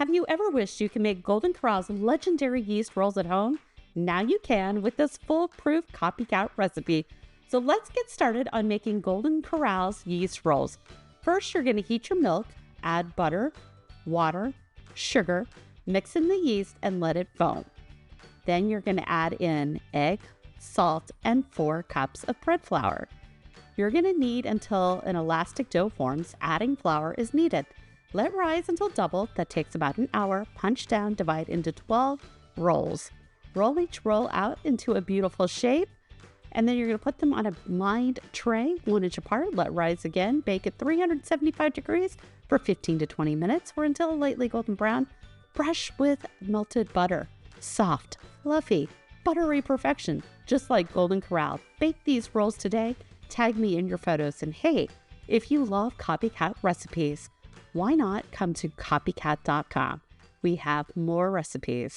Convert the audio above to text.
Have you ever wished you could make Golden Corral's legendary yeast rolls at home? Now you can with this foolproof copycat recipe. So let's get started on making Golden Corral's yeast rolls. First, you're going to heat your milk, add butter, water, sugar, mix in the yeast, and let it foam. Then you're going to add in egg, salt, and 4 cups of bread flour. You're going to knead until an elastic dough forms. Adding flour is needed. Let rise until doubled. That takes about an hour. Punch down, divide into 12 rolls. Roll each roll out into a beautiful shape. And then you're going to put them on a lined tray, 1 inch apart. Let rise again. Bake at 375 degrees for 15 to 20 minutes or until lightly golden brown. Brush with melted butter. Soft, fluffy, buttery perfection, just like Golden Corral. Bake these rolls today. Tag me in your photos. And hey, if you love copycat recipes, why not come to copycat.com? We have more recipes.